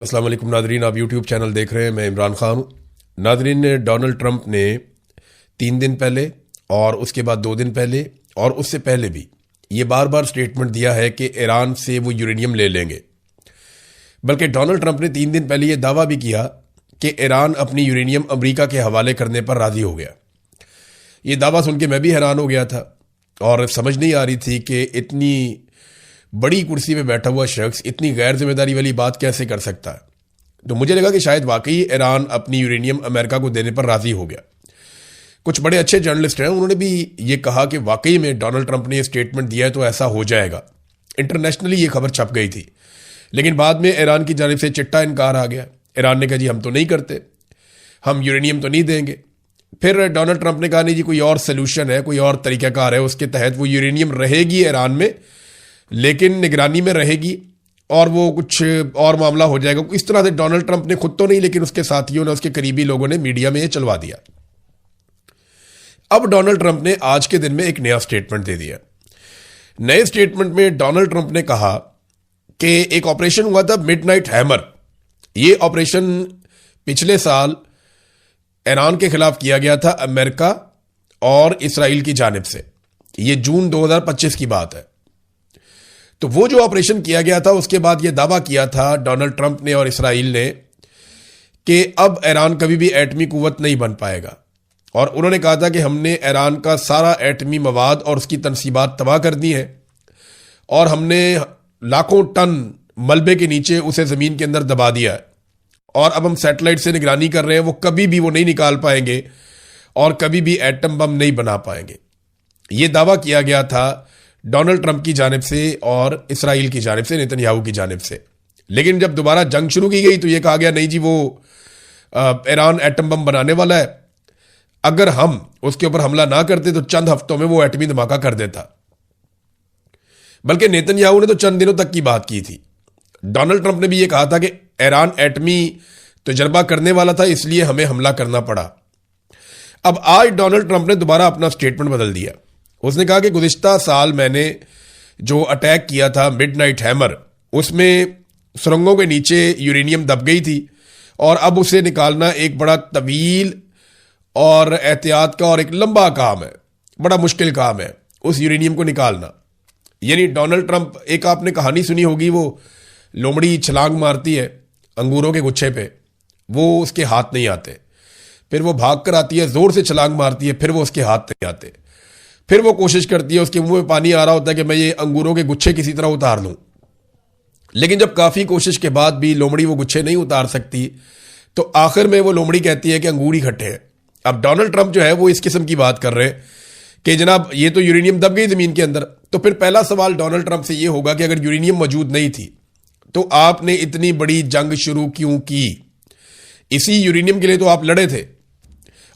अस्सलाम वालेकुम नाजरीन, आप यूट्यूब चैनल देख रहे हैं। मैं इमरान खान हूँ। नाजरीन, डोनाल्ड ट्रंप ने 3 दिन पहले और उसके बाद 2 दिन पहले और उससे पहले भी ये बार बार स्टेटमेंट दिया है कि ईरान से वो यूरेनियम ले लेंगे। बल्कि डोनाल्ड ट्रंप ने 3 दिन पहले ये दावा भी किया कि ईरान अपनी यूरेनियम अमेरिका के हवाले करने पर राजी हो गया। ये दावा सुन के मैं भी हैरान हो गया था और समझ नहीं आ रही थी कि इतनी बड़ी कुर्सी पे बैठा हुआ शख्स इतनी गैर जिम्मेदारी वाली बात कैसे कर सकता है। तो मुझे लगा कि शायद वाकई ईरान अपनी यूरेनियम अमेरिका को देने पर राजी हो गया। कुछ बड़े अच्छे जर्नलिस्ट हैं, उन्होंने भी ये कहा कि वाकई में डोनाल्ड ट्रंप ने ये स्टेटमेंट दिया है तो ऐसा हो जाएगा। इंटरनेशनली ये खबर छप गई थी, लेकिन बाद में ईरान की जानिब से चिट्टा इनकार आ गया। ईरान ने कहा जी हम तो नहीं करते, हम यूरेनियम तो नहीं देंगे। फिर डोनाल्ड ट्रंप ने कहा नहीं जी, कोई और सोल्यूशन है, कोई और तरीकाकार है, उसके तहत वो यूरेनियम रहेगी ईरान में, लेकिन निगरानी में रहेगी और वो कुछ और मामला हो जाएगा। इस तरह से डोनाल्ड ट्रंप ने खुद तो नहीं, लेकिन उसके साथियों ने, उसके करीबी लोगों ने मीडिया में ये चलवा दिया। अब डोनाल्ड ट्रंप ने आज के दिन में एक नया स्टेटमेंट दे दिया। नए स्टेटमेंट में डोनाल्ड ट्रंप ने कहा कि एक ऑपरेशन हुआ था मिडनाइट हैमर। ये ऑपरेशन पिछले साल ईरान के खिलाफ किया गया था अमेरिका और इसराइल की जानिब से। ये जून 2025 की बात है। तो वो जो ऑपरेशन किया गया था, उसके बाद ये दावा किया था डोनाल्ड ट्रंप ने और इसराइल ने कि अब ईरान कभी भी एटमी कुव्वत नहीं बन पाएगा। और उन्होंने कहा था कि हमने ईरान का सारा एटमी मवाद और उसकी तनसीबात तबाह कर दी है और हमने लाखों टन मलबे के नीचे उसे जमीन के अंदर दबा दिया है और अब हम सैटेलाइट से निगरानी कर रहे हैं, वो कभी भी वो नहीं निकाल पाएंगे और कभी भी एटम बम नहीं बना पाएंगे। ये दावा किया गया था डोनाल्ड ट्रंप की जानिब से और इसराइल की जानिब से, नेतन्याहू की जानिब से। लेकिन जब दोबारा जंग शुरू की गई तो यह कहा गया नहीं जी, वो ईरान एटम बम बनाने वाला है, अगर हम उसके ऊपर हमला ना करते तो चंद हफ्तों में वो एटमी धमाका कर देता। बल्कि नेतन्याहू ने तो चंद दिनों तक की बात की थी। डोनाल्ड ट्रंप ने भी यह कहा था कि ईरान एटमी तजर्बा करने वाला था, इसलिए हमें हमला करना पड़ा। अब आज डोनाल्ड ट्रंप ने दोबारा अपना स्टेटमेंट बदल दिया। उसने कहा कि गुज़िश्ता साल मैंने जो अटैक किया था मिडनाइट हैमर, उसमें सुरंगों के नीचे यूरेनियम दब गई थी और अब उसे निकालना एक बड़ा तवील और एहतियात का और एक लंबा काम है, बड़ा मुश्किल काम है उस यूरेनियम को निकालना। यानी डोनाल्ड ट्रंप, एक आपने कहानी सुनी होगी, वो लोमड़ी छलांग मारती है अंगूरों के गुच्छे पे, वो उसके हाथ नहीं आते, फिर वो भाग कर आती है, जोर से छलांग मारती है, फिर वो उसके हाथ नहीं आते, फिर वो कोशिश करती है, उसके मुंह में पानी आ रहा होता है कि मैं ये अंगूरों के गुच्छे किसी तरह उतार लूं। लेकिन जब काफी कोशिश के बाद भी लोमड़ी वो गुच्छे नहीं उतार सकती तो आखिर में वो लोमड़ी कहती है कि अंगूर ही खट्टे हैं। अब डोनाल्ड ट्रंप जो है वो इस किस्म की बात कर रहे हैं कि जनाब ये तो यूरेनियम दब गई जमीन के अंदर। तो फिर पहला सवाल डोनाल्ड ट्रंप से ये होगा कि अगर यूरेनियम मौजूद नहीं थी तो आपने इतनी बड़ी जंग शुरू क्यों की? इसी यूरेनियम के लिए तो आप लड़े थे।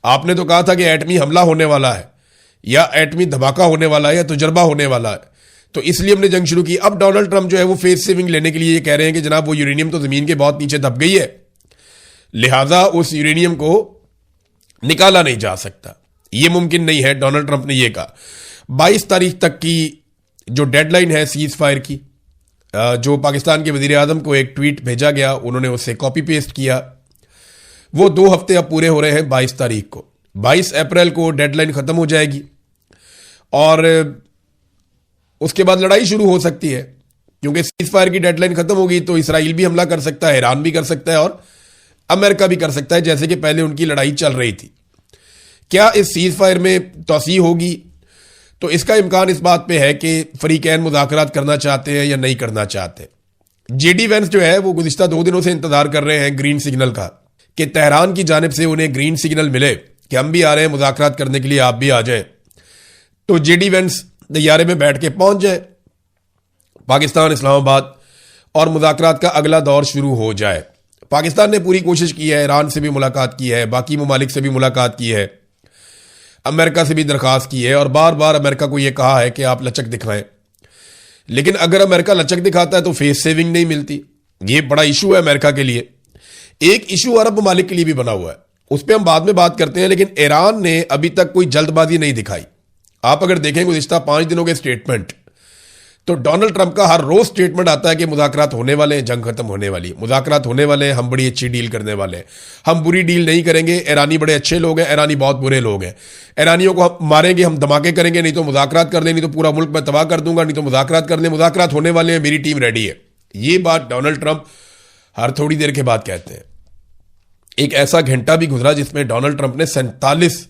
आपने तो कहा था कि एटमी हमला होने वाला है या एटमी धमाका होने वाला है या तजर्बा होने वाला है, तो इसलिए हमने जंग शुरू की। अब डोनाल्ड ट्रंप जो है वो फेस सेविंग लेने के लिए ये कह रहे हैं कि जनाब वो यूरेनियम तो जमीन के बहुत नीचे दब गई है, लिहाजा उस यूरेनियम को निकाला नहीं जा सकता, ये मुमकिन नहीं है। डोनाल्ड ट्रंप ने यह कहा। 22 तारीख तक की जो डेडलाइन है सीज फायर की, जो पाकिस्तान के वजीर आजम को एक ट्वीट भेजा गया, उन्होंने उसे कॉपी पेस्ट किया, वो 2 हफ्ते अब पूरे हो रहे हैं। 22 तारीख को, 22 अप्रैल को डेडलाइन खत्म हो जाएगी और उसके बाद लड़ाई शुरू हो सकती है, क्योंकि सीज फायर की डेडलाइन खत्म होगी तो इसराइल भी हमला कर सकता है, ईरान भी कर सकता है और अमेरिका भी कर सकता है, जैसे कि पहले उनकी लड़ाई चल रही थी। क्या इस सीज फायर में तोसी होगी? तो इसका इम्कान इस बात पे है कि फरीकैन मुज़ाकरात करना चाहते हैं या नहीं करना चाहते। जेडी वेंस जो है वो गुज़िश्ता 2 दिनों से इंतजार कर रहे हैं ग्रीन सिग्नल का, कि तेहरान की जानिब से उन्हें ग्रीन सिग्नल मिले कि हम भी आ रहे हैं मुज़ाकरात करने के लिए, आप भी आ जाए। तो जेडी वेंस तैयारे में बैठ के पहुंच जाए पाकिस्तान, इस्लामाबाद, और मुज़ाकरात का अगला दौर शुरू हो जाए। पाकिस्तान ने पूरी कोशिश की है, ईरान से भी मुलाकात की है, बाकी ममालिक से भी मुलाकात की है, अमेरिका से भी दरखास्त की है और बार बार अमेरिका को यह कहा है कि आप लचक दिखाएं। लेकिन अगर अमेरिका लचक दिखाता है तो फेस सेविंग नहीं मिलती। यह बड़ा इशू है अमेरिका के लिए। एक इशू अरब ममालिक के लिए भी बना हुआ है, उस पर हम बाद में बात करते हैं। लेकिन ईरान ने अभी तक कोई जल्दबाजी नहीं दिखाई। आप अगर देखें गुज़िश्ता 5 दिनों के स्टेटमेंट, तो डोनाल्ड ट्रंप का हर रोज स्टेटमेंट आता है कि मुज़ाकरात होने वाले हैं, जंग खत्म होने वाली है, मुज़ाकरात होने वाले हैं, हम बड़ी अच्छी डील करने वाले हैं, हम बुरी डील नहीं करेंगे, ईरानी बड़े अच्छे लोग हैं, ईरानी बहुत बुरे लोग हैं, ईरानियों को हम मारेंगे, हम धमाके करेंगे, नहीं तो मुज़ाकरात कर लें, नहीं तो पूरा मुल्क मैं तबाह कर दूंगा, नहीं तो मुज़ाकरात कर लें, मुज़ाकरात होने वाले हैं, मेरी टीम रेडी है। ये बात डोनाल्ड ट्रंप हर थोड़ी देर के बाद कहते हैं। एक ऐसा घंटा भी गुजरा जिसमें डोनाल्ड ट्रंप ने 47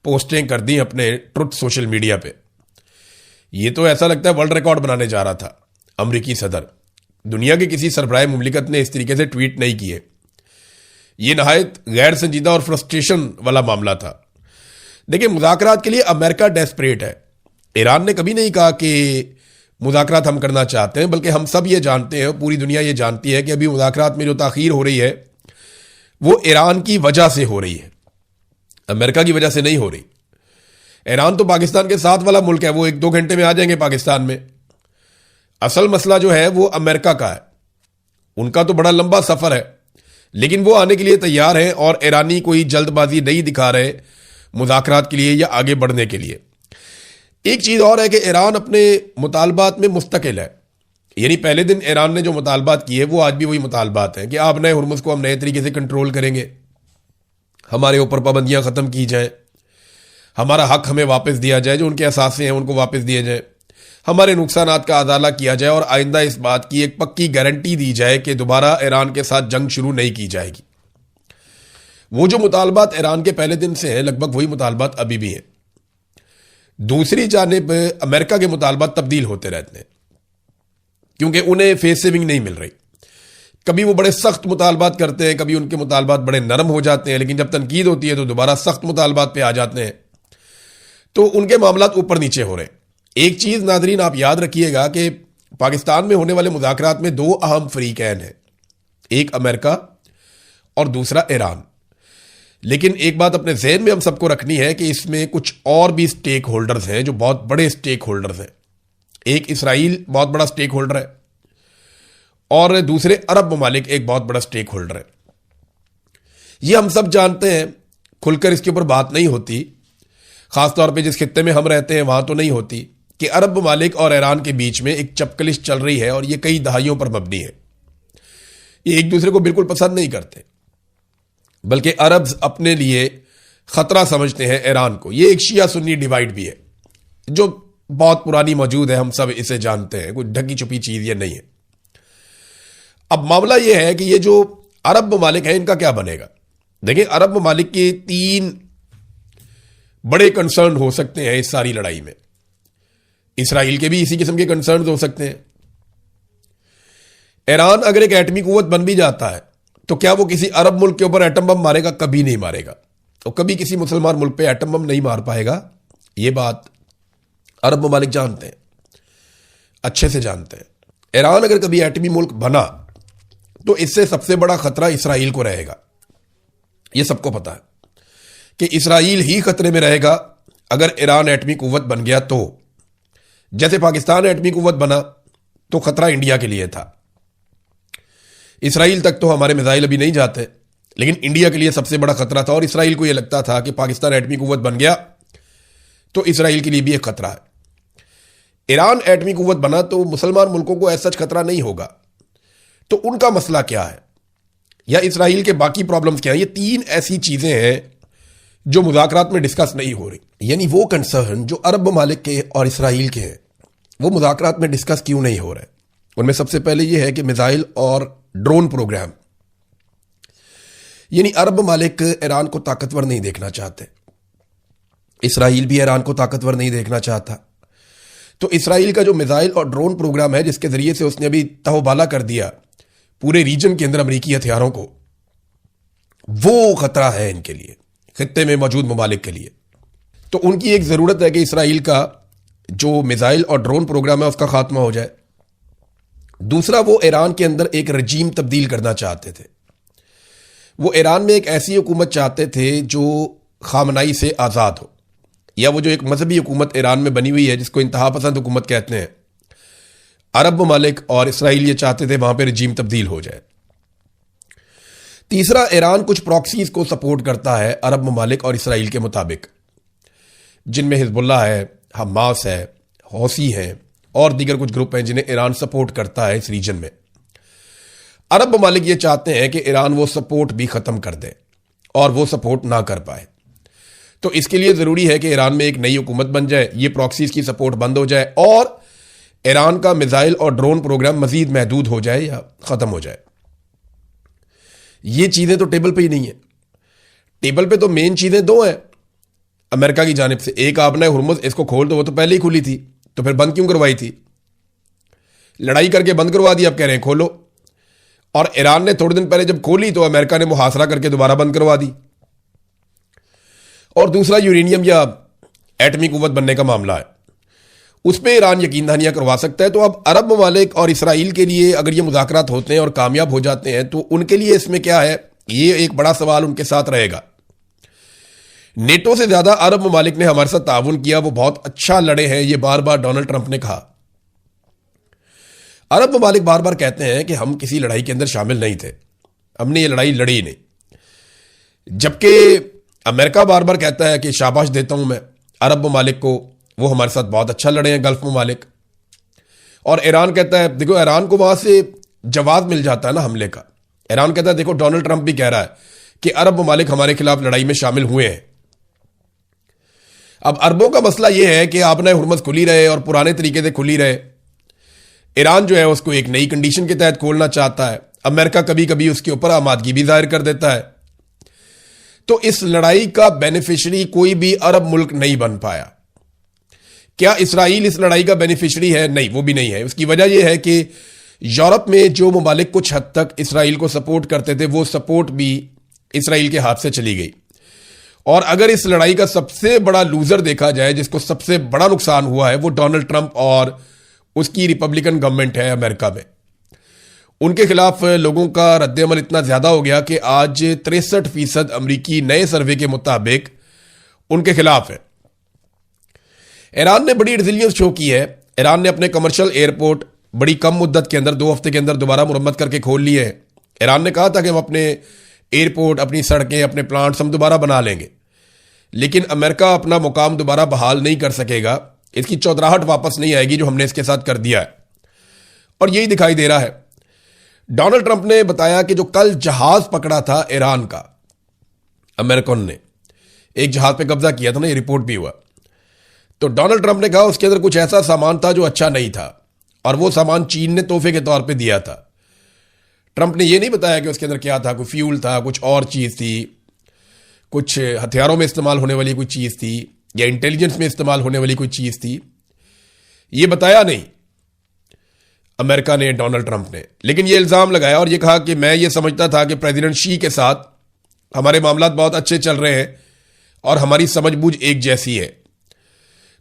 पोस्टें कर दी अपने ट्रुथ सोशल मीडिया पे। ये तो ऐसा लगता है वर्ल्ड रिकॉर्ड बनाने जा रहा था अमेरिकी सदर। दुनिया के किसी सरबराह मुमलिकत ने इस तरीके से ट्वीट नहीं किए। ये नहायत गैर संजीदा और फ्रस्ट्रेशन वाला मामला था। देखिए, मुज़ाकरात के लिए अमेरिका डेस्परेट है। ईरान ने कभी नहीं कहा कि मुज़ाकरात हम करना चाहते हैं, बल्कि हम सब ये जानते हैं, पूरी दुनिया ये जानती है कि अभी मुज़ाकरात में जो ताख़ीर हो रही है वो ईरान की वजह से हो रही है, अमेरिका की वजह से नहीं हो रही। ईरान तो पाकिस्तान के साथ वाला मुल्क है, वो 1-2 घंटे में आ जाएंगे पाकिस्तान में। असल मसला जो है वो अमेरिका का है। उनका तो बड़ा लंबा सफर है, लेकिन वो आने के लिए तैयार हैं और ईरानी कोई जल्दबाजी नहीं दिखा रहे मुज़ाकरात के लिए या आगे बढ़ने के लिए। एक चीज और है कि ईरान अपने मुतालबात में मुस्तकिल है। यानी पहले दिन ईरान ने जो मुतालबात किए वो आज भी वही मुतालबात हैं कि आप नए हुर्मुज़ को हम नए तरीके से कंट्रोल करेंगे, हमारे ऊपर पाबंदियां खत्म की जाएं, हमारा हक हमें वापस दिया जाए, जो उनके असासे हैं उनको वापस दिए जाए, हमारे नुकसानात का अदाला किया जाए और आइंदा इस बात की एक पक्की गारंटी दी जाए कि दोबारा ईरान के साथ जंग शुरू नहीं की जाएगी। वो जो मुतालबात ईरान के पहले दिन से हैं, लगभग वही मुतालबात अभी भी हैं। दूसरी जानिब अमेरिका के मुतालबात तब्दील होते रहते हैं, क्योंकि उन्हें फेस सेविंग नहीं मिल रही। कभी वो बड़े सख्त मुतालबात करते हैं, कभी उनके मुतालबात बड़े नरम हो जाते हैं, लेकिन जब तनकीद होती है तो दोबारा सख्त मुतालबात पे आ जाते हैं। तो उनके मामलात ऊपर नीचे हो रहे हैं। एक चीज नादरीन आप याद रखिएगा कि पाकिस्तान में होने वाले मुज़ाकरात में 2 अहम फरीकैन हैं, एक अमेरिका और दूसरा ईरान। लेकिन एक बात अपने ज़हन में हम सबको रखनी है कि इसमें कुछ और भी स्टेक होल्डर्स हैं जो बहुत बड़े स्टेक होल्डर्स हैं। एक इसराइल बहुत बड़ा स्टेक होल्डर है और दूसरे अरब ममालिक एक बहुत बड़ा स्टेक होल्डर है। ये हम सब जानते हैं, खुलकर इसके ऊपर बात नहीं होती, खासतौर पे जिस खित्ते में हम रहते हैं वहां तो नहीं होती, कि अरब ममालिक और ईरान के बीच में एक चपकलिश चल रही है और ये कई दहाइयों पर मबनी है। ये एक दूसरे को बिल्कुल पसंद नहीं करते, बल्कि अरब अपने लिए खतरा समझते हैं ईरान को। ये एक शिया सुन्नी डिवाइड भी है जो बहुत पुरानी मौजूद है, हम सब इसे जानते हैं, कोई ढकी छुपी चीज ये नहीं है। अब मामला यह है कि ये जो अरब ममालिक हैं इनका क्या बनेगा। देखिए, अरब ममालिक के 3 बड़े कंसर्न हो सकते हैं इस सारी लड़ाई में। इसराइल के भी इसी किस्म के कंसर्न हो सकते हैं। ईरान अगर एक एटमी कुव्वत बन भी जाता है तो क्या वो किसी अरब मुल्क के ऊपर एटम बम मारेगा? कभी नहीं मारेगा। तो कभी किसी मुसलमान मुल्क पे एटम बम नहीं मार पाएगा। ये बात अरब ममालिक जानते हैं, अच्छे से जानते हैं। ईरान अगर कभी एटमी मुल्क बना तो इससे सबसे बड़ा खतरा इसराइल को रहेगा। यह सबको पता है कि इसराइल ही खतरे में रहेगा अगर ईरान एटमी कुव्वत बन गया। तो जैसे पाकिस्तान एटमी कुव्वत बना तो खतरा इंडिया के लिए था। इसराइल तक तो हमारे मिसाइल अभी नहीं जाते, लेकिन इंडिया के लिए सबसे बड़ा खतरा था और इसराइल को यह लगता था कि पाकिस्तान एटमी कुव्वत बन गया तो इसराइल के लिए भी एक खतरा है। ईरान एटमी कुव्वत बना तो मुसलमान मुल्कों को ऐसा खतरा नहीं होगा। तो उनका मसला क्या है या इसराइल के बाकी प्रॉब्लम्स क्या है? ये 3 ऐसी चीजें हैं जो मुज़ाकरात में डिस्कस नहीं हो रही। यानी वो कंसर्न जो अरब ममालिक के और इसराइल के हैं वो मुज़ाकरात में डिस्कस क्यों नहीं हो रहे? उनमें सबसे पहले ये है कि मिसाइल और ड्रोन प्रोग्राम। यानी अरब ममालिक ईरान को ताकतवर नहीं देखना चाहते, इसराइल भी ईरान को ताकतवर नहीं देखना चाहता। तो इसराइल का जो मिसाइल और ड्रोन प्रोग्राम है जिसके जरिए से उसने अभी तहोबाला कर दिया पूरे रीजन के अंदर अमेरिकी हथियारों को, वो खतरा है इनके लिए, खित्ते में मौजूद ममालिक के लिए। तो उनकी एक जरूरत है कि इसराइल का जो मिसाइल और ड्रोन प्रोग्राम है उसका खात्मा हो जाए। दूसरा, वो ईरान के अंदर एक रजीम तब्दील करना चाहते थे। वो ईरान में एक ऐसी हुकूमत चाहते थे जो खामनाई से आज़ाद हो, या वो जो एक मजहबी हुकूमत ईरान में बनी हुई है जिसको इंतहा पसंद हुकूमत कहते हैं, अरब ममालिक और इसराइल ये चाहते थे वहां पर रजीम तब्दील हो जाए। तीसरा, ईरान कुछ प्रॉक्सीज को सपोर्ट करता है अरब ममालिक और इसराइल के मुताबिक, जिनमें हिजबुल्लाह है, हमास है, हौसी है, और दीगर कुछ ग्रुप हैं जिन्हें ईरान सपोर्ट करता है इस रीजन में। अरब ममालिक ये चाहते हैं कि ईरान वो सपोर्ट भी खत्म कर दे और वो सपोर्ट ना कर पाए। तो इसके लिए जरूरी है कि ईरान में एक नई हुकूमत बन जाए, ये प्रॉक्सीज की सपोर्ट बंद हो जाए और ईरान का मिसाइल और ड्रोन प्रोग्राम मजीद महदूद हो जाए या खत्म हो जाए। ये चीजें तो टेबल पे ही नहीं है। टेबल पे तो मेन चीजें दो हैं अमेरिका की जानिब से। एक, आपने हुर्मुज़ इसको खोल दो, वो तो पहले ही खुली थी, तो फिर बंद क्यों करवाई थी? लड़ाई करके बंद करवा दी, अब कह रहे हैं खोलो। और ईरान ने थोड़े दिन पहले जब खोली तो अमेरिका ने मुहासरा करके दोबारा बंद करवा दी। और दूसरा, यूरेनियम या एटमी कुव्वत बनने का मामला है, उस पर ईरान यकीन दहानियां करवा सकता है। तो अब अरब ममालिक और इसराइल के लिए अगर ये मुज़ाकरात होते हैं और कामयाब हो जाते हैं तो उनके लिए इसमें क्या है, ये एक बड़ा सवाल उनके साथ रहेगा। नेटो से ज्यादा अरब ममालिक ने हमारे साथ ताउन किया, वो बहुत अच्छा लड़े हैं, ये बार बार डोनाल्ड ट्रंप ने कहा। अरब ममालिक बार बार कहते हैं कि हम किसी लड़ाई के अंदर शामिल नहीं थे, हमने ये लड़ाई लड़ी ही नहीं, जबकि अमेरिका बार बार कहता है कि शाबाश देता हूं मैं अरब ममालिक को, वो हमारे साथ बहुत अच्छा लड़े हैं गल्फ ममालिक। और ईरान कहता है, देखो ईरान को वहां से जवाब मिल जाता है ना हमले का। ईरान कहता है देखो डोनाल्ड ट्रंप भी कह रहा है कि अरब ममालिक हमारे खिलाफ लड़ाई में शामिल हुए हैं। अब अरबों का मसला यह है कि आपने हुर्मुज़ खुली रहे और पुराने तरीके से खुली रहे। ईरान जो है उसको एक नई कंडीशन के तहत खोलना चाहता है। अमेरिका कभी कभी उसके ऊपर आमादगी भी जाहिर कर देता है। तो इस लड़ाई का बेनिफिशियरी कोई भी अरब मुल्क नहीं बन पाया। क्या इसराइल इस लड़ाई का बेनिफिशियरी है? नहीं, वो भी नहीं है। उसकी वजह यह है कि यूरोप में जो ममालिक कुछ हद तक इसराइल को सपोर्ट करते थे, वो सपोर्ट भी इसराइल के हाथ से चली गई। और अगर इस लड़ाई का सबसे बड़ा लूजर देखा जाए, जिसको सबसे बड़ा नुकसान हुआ है, वो डोनाल्ड ट्रंप और उसकी रिपब्लिकन गवर्नमेंट है अमेरिका में। उनके खिलाफ लोगों का रद्देअमल इतना ज्यादा हो गया कि आज 63% अमरीकी नए सर्वे के मुताबिक उनके खिलाफ है। ईरान ने बड़ी रिजिलियंस शो की है। ईरान ने अपने कमर्शियल एयरपोर्ट बड़ी कम मुद्दत के अंदर 2 हफ्ते के अंदर दोबारा मुरम्मत करके खोल लिए है। ईरान ने कहा था कि हम अपने एयरपोर्ट, अपनी सड़कें, अपने प्लांट्स हम दोबारा बना लेंगे, लेकिन अमेरिका अपना मुकाम दोबारा बहाल नहीं कर सकेगा। इसकी चौधराहट वापस नहीं आएगी जो हमने इसके साथ कर दिया है, और यही दिखाई दे रहा है। डोनाल्ड ट्रंप ने बताया कि जो कल जहाज पकड़ा था ईरान का, अमेरिकन ने एक जहाज पे कब्जा किया था ना, ये रिपोर्ट भी हुआ। तो डोनाल्ड ट्रंप ने कहा उसके अंदर कुछ ऐसा सामान था जो अच्छा नहीं था, और वो सामान चीन ने तोहफे के तौर पे दिया था। ट्रंप ने ये नहीं बताया कि उसके अंदर क्या था, कोई फ्यूल था, कुछ और चीज थी, कुछ हथियारों में इस्तेमाल होने वाली कोई चीज थी, या इंटेलिजेंस में इस्तेमाल होने वाली कोई चीज थी। ये बताया नहीं अमेरिका ने, डोनाल्ड ट्रंप ने, लेकिन ये इल्जाम लगाया और ये कहा कि मैं ये समझता था कि प्रेसिडेंट शी के साथ हमारे मामला बहुत अच्छे चल रहे हैं और हमारी समझबूझ एक जैसी है।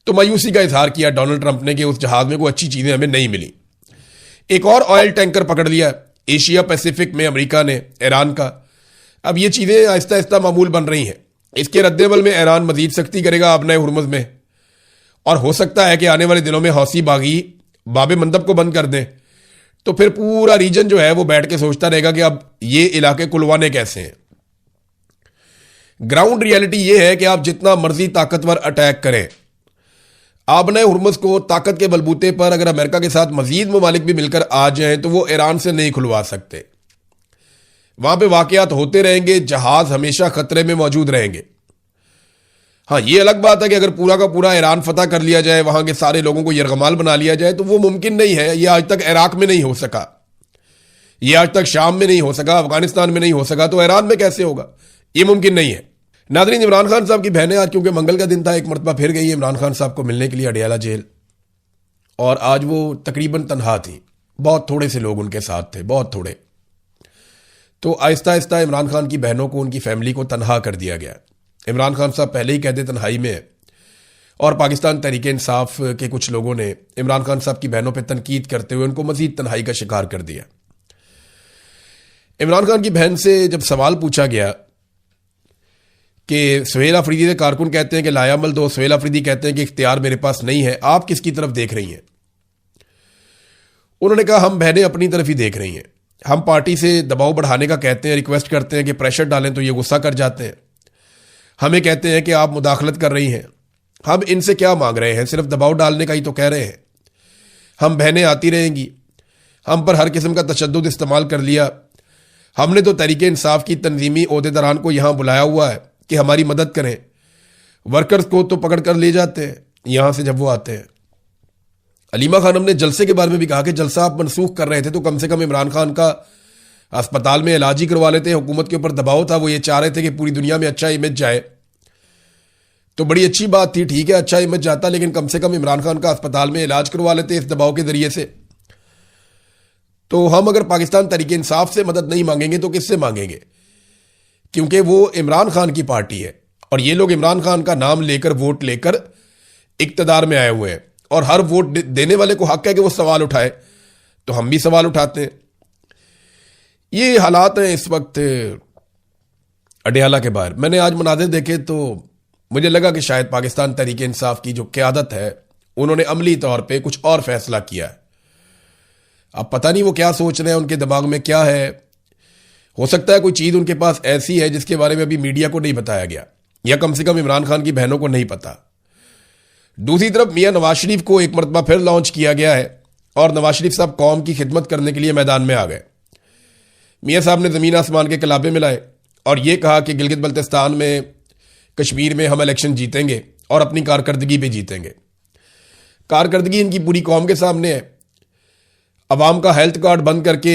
तो मायूसी का इजहार किया डोनाल्ड ट्रंप ने कि उस जहाज में कोई अच्छी चीजें हमें नहीं मिली। एक और ऑयल टैंकर पकड़ लिया एशिया पैसिफिक में अमेरिका ने, ईरान का। अब ये चीजें आहिस्ता आहिस्ता मामूल बन रही हैं। इसके रद्देअमल में ईरान मजीद सख्ती करेगा आपने हुर्मुज़ में, और हो सकता है कि आने वाले दिनों में हौसी बागी बाबे मंदब को बंद कर दें। तो फिर पूरा रीजन जो है वो बैठ के सोचता रहेगा कि अब ये इलाके कुलवाने कैसे हैं। ग्राउंड रियलिटी ये है कि आप जितना मर्जी ताकतवर अटैक करें, आपने हुर्मुज़ को ताकत के बलबूते पर अगर अमेरिका के साथ मजीद ममालिक भी मिलकर आ जाएं तो वो ईरान से नहीं खुलवा सकते। वहां पे वाकयात होते रहेंगे, जहाज हमेशा खतरे में मौजूद रहेंगे। हाँ, ये अलग बात है कि अगर पूरा का पूरा ईरान फतह कर लिया जाए, वहां के सारे लोगों को यरगमाल बना लिया जाए, तो वो मुमकिन नहीं है। ये आज तक इराक में नहीं हो सका, ये आज तक शाम में नहीं हो सका, अफगानिस्तान में नहीं हो सका, तो ईरान में कैसे होगा? ये मुमकिन नहीं है। नाज़रीन, इमरान खान साहब की बहनें आज क्योंकि मंगल का दिन था, एक मरतबा फिर गई इमरान खान साहब को मिलने के लिए अडियाला जेल, और आज वो तकरीबन तनहा थी। बहुत थोड़े से लोग उनके साथ थे, बहुत थोड़े। तो आहिस्ता आहिस्ता इमरान खान की बहनों को, उनकी फैमिली को तनहा कर दिया गया। इमरान खान साहब पहले ही कहते तन्हाई में है, और पाकिस्तान तहरीक इंसाफ के कुछ लोगों ने इमरान खान साहब की बहनों पर तनकीद करते हुए उनको मजीद तन्हाई का शिकार कर दिया। इमरान खान की बहन से जब सवाल पूछा गया कि सुहेल अफरीदी के कारकुन कहते हैं कि लायामल दो, सुहेल अफरीदी कहते हैं कि इख्तियार मेरे पास नहीं है, आप किसकी तरफ देख रही हैं? उन्होंने कहा हम बहनें अपनी तरफ ही देख रही हैं। हम पार्टी से दबाव बढ़ाने का कहते हैं, रिक्वेस्ट करते हैं कि प्रेशर डालें, तो ये गुस्सा कर जाते हैं। हमें कहते हैं कि आप मुदाखलत कर रही हैं। हम इनसे क्या मांग रहे हैं? सिर्फ दबाव डालने का ही तो कह रहे हैं। हम बहनें आती रहेंगी, हम पर हर किस्म का तशद्दुद इस्तेमाल कर लिया। हमने तो तहरीक इंसाफ की तंजीमी ओहदेदारान को यहां बुलाया हुआ है कि हमारी मदद करें। वर्कर्स को तो पकड़ कर ले जाते हैं यहां से जब वो आते हैं। अलीमा खानम ने जलसे के बारे में भी कहा कि जलसा आप मनसूख कर रहे थे तो कम से कम इमरान खान का अस्पताल में इलाज ही करवा लेते। हुकूमत के ऊपर दबाव था, वो ये चाह रहे थे कि पूरी दुनिया में अच्छा इमेज जाए, तो बड़ी अच्छी बात थी, ठीक है अच्छा इमेज जाता, लेकिन कम से कम इमरान खान का अस्पताल में इलाज करवा लेते इस दबाव के जरिए से। तो हम अगर पाकिस्तान तहरीक इंसाफ से मदद नहीं मांगेंगे तो किससे मांगेंगे? क्योंकि वो इमरान खान की पार्टी है और ये लोग इमरान खान का नाम लेकर वोट लेकर इक्तदार में आए हुए हैं, और हर वोट देने वाले को हक है कि वो सवाल उठाए, तो हम भी सवाल उठाते हैं। ये हालात हैं इस वक्त अडियाला के बाहर। मैंने आज मनाज़िर देखे तो मुझे लगा कि शायद पाकिस्तान तहरीक इंसाफ की जो क़यादत है उन्होंने अमली तौर पे कुछ और फैसला किया है। अब पता नहीं वो क्या सोच रहे हैं, उनके दिमाग में क्या है। हो सकता है कोई चीज़ उनके पास ऐसी है जिसके बारे में अभी मीडिया को नहीं बताया गया, या कम से कम इमरान खान की बहनों को नहीं पता। दूसरी तरफ मियां नवाज शरीफ को एक मरतबा फिर लॉन्च किया गया है और नवाज शरीफ साहब कौम की खिदमत करने के लिए मैदान में आ गए। मियां साहब ने ज़मीन आसमान के कलाबे मिलाए और ये कहा कि गिलगित बल्तिस्तान में, कश्मीर में हम इलेक्शन जीतेंगे और अपनी कारकर्दगी पे जीतेंगे। कारकर्दगी इनकी पूरी कौम के सामने है। अवाम का हेल्थ कार्ड बंद करके